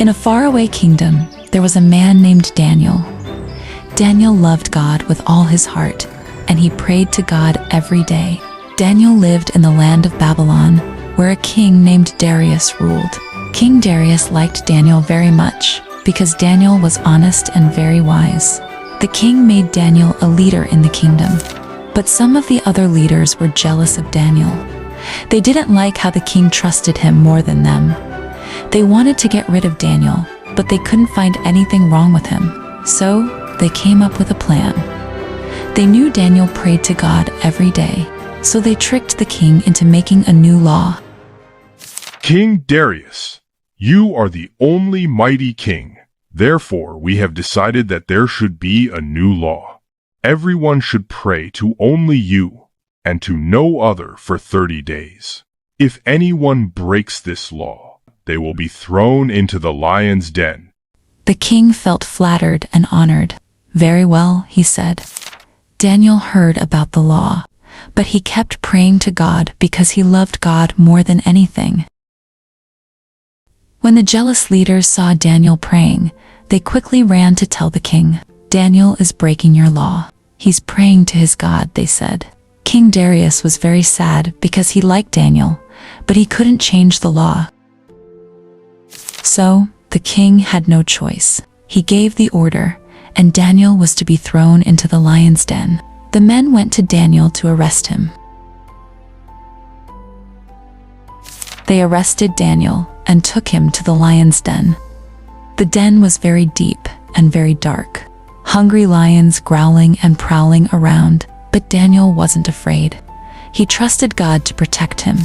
In a faraway kingdom, there was a man named Daniel. Daniel loved God with all his heart, and he prayed to God every day. Daniel lived in the land of Babylon, where a king named Darius ruled. King Darius liked Daniel very much, because Daniel was honest and very wise. The king made Daniel a leader in the kingdom. But some of the other leaders were jealous of Daniel. They didn't like how the king trusted him more than them. They wanted to get rid of Daniel, but they couldn't find anything wrong with him. So they came up with a plan. They knew Daniel prayed to God every day, so they tricked the king into making a new law. King Darius, you are the only mighty king. Therefore, we have decided that there should be a new law. Everyone should pray to only you and to no other for 30 days. If anyone breaks this law, they will be thrown into the lion's den. The king felt flattered and honored. Very well, he said. Daniel heard about the law, but he kept praying to God because he loved God more than anything. When the jealous leaders saw Daniel praying, they quickly ran to tell the king, "Daniel is breaking your law. He's praying to his God," they said. King Darius was very sad because he liked Daniel, but he couldn't change the law. So, the king had no choice. He gave the order, and Daniel was to be thrown into the lion's den. The men went to Daniel to arrest him. They arrested Daniel and took him to the lion's den. The den was very deep and very dark. Hungry lions growling and prowling around, but Daniel wasn't afraid. He trusted God to protect him.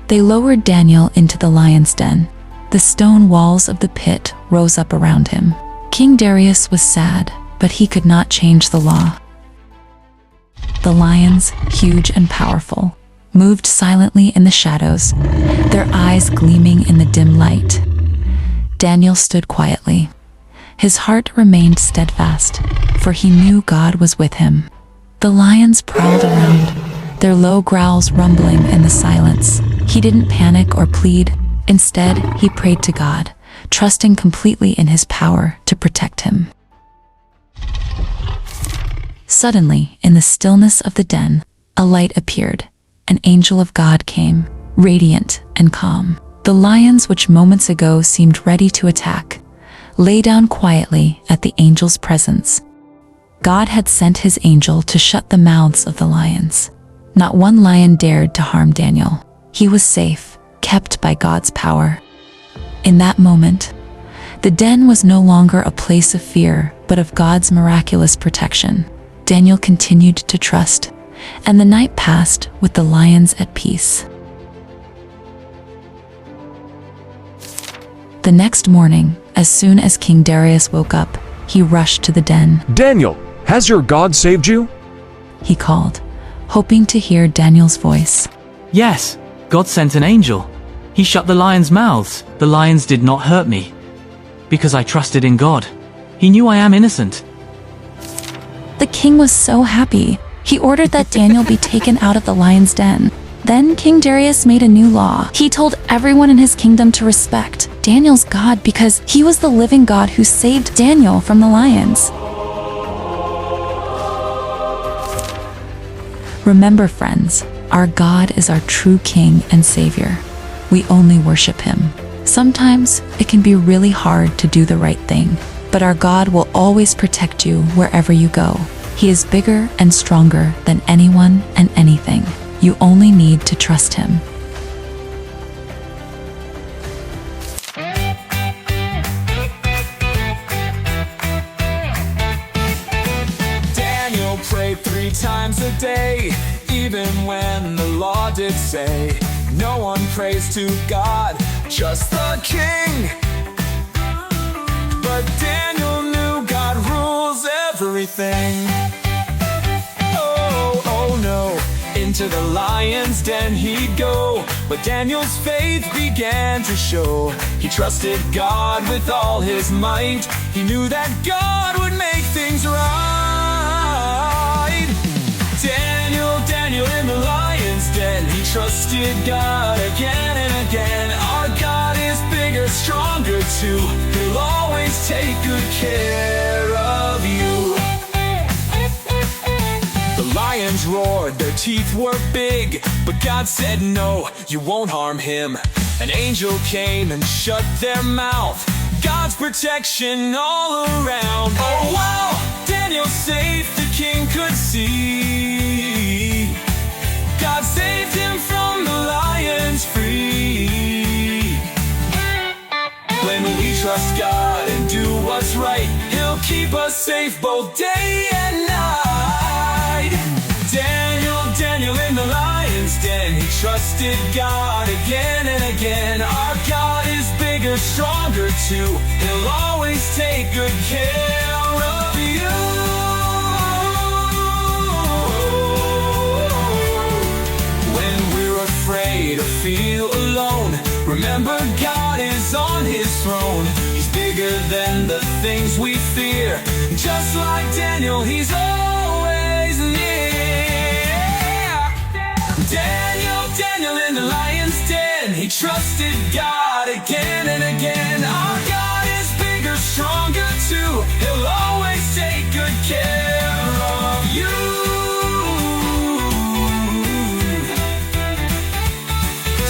They lowered Daniel into the lion's den. The stone walls of the pit rose up around him. King Darius was sad, but he could not change the law. The lions, huge and powerful, moved silently in the shadows, their eyes gleaming in the dim light. Daniel stood quietly. His heart remained steadfast, for he knew God was with him. The lions prowled around, their low growls rumbling in the silence. He didn't panic or plead. Instead, he prayed to God, trusting completely in his power to protect him. Suddenly, in the stillness of the den, a light appeared. An angel of God came, radiant and calm. The lions, which moments ago seemed ready to attack, lay down quietly at the angel's presence. God had sent his angel to shut the mouths of the lions. Not one lion dared to harm Daniel. He was safe, kept by God's power. In that moment, the den was no longer a place of fear, but of God's miraculous protection. Daniel continued to trust, and the night passed with the lions at peace. The next morning, as soon as King Darius woke up, he rushed to the den. "Daniel, has your God saved you?" He called, hoping to hear Daniel's voice. Yes, God sent an angel. He shut the lions' mouths. The lions did not hurt me, because I trusted in God. He knew I am innocent. The king was so happy. He ordered that Daniel be taken out of the lion's den. Then King Darius made a new law. He told everyone in his kingdom to respect Daniel's God because he was the living God who saved Daniel from the lions. Remember, friends, our God is our true King and Savior. We only worship Him. Sometimes it can be really hard to do the right thing, but our God will always protect you wherever you go. He is bigger and stronger than anyone and anything. You only need to trust Him. Daniel prayed 3 times a day, even when the law did say, no one prays to God, just the king. But Daniel knew God rules everything. Oh no, into the lion's den he'd go, but Daniel's faith began to show. He trusted God with all his might. He knew that God would make things right. Daniel in the lion's den, he trusted God again and again. Our God is bigger, stronger too. He'll always take good care of you. The lions roared, their teeth were big, but God said no, you won't harm him. An angel came and shut their mouth. God's protection all around. Oh wow, Daniel's safe, the king could see. God saved him from the lions free. When we trust God and do what's right, he'll keep us safe both day and night. Daniel in the lion's den, he trusted God again and again. Our God is bigger, stronger too. He'll always take good care of you. When we're afraid or feel alone, remember God is on his throne. He's bigger than the things we fear. Just like Daniel, he's always near. Daniel in the lion's den, he trusted God again and again. Our God is bigger, stronger too. He'll always take good care of you.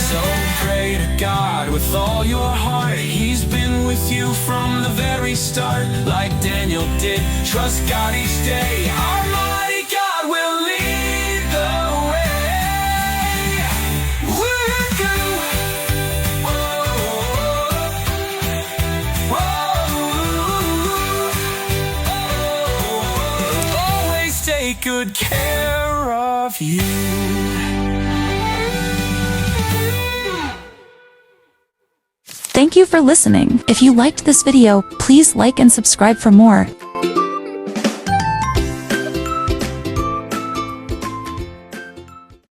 So pray to God with all your heart. He's been with you from the very start. Like Daniel did, trust God each day. Our mighty God will lead the way. Take good care of you. Thank you for listening. If you liked this video, please like and subscribe for more.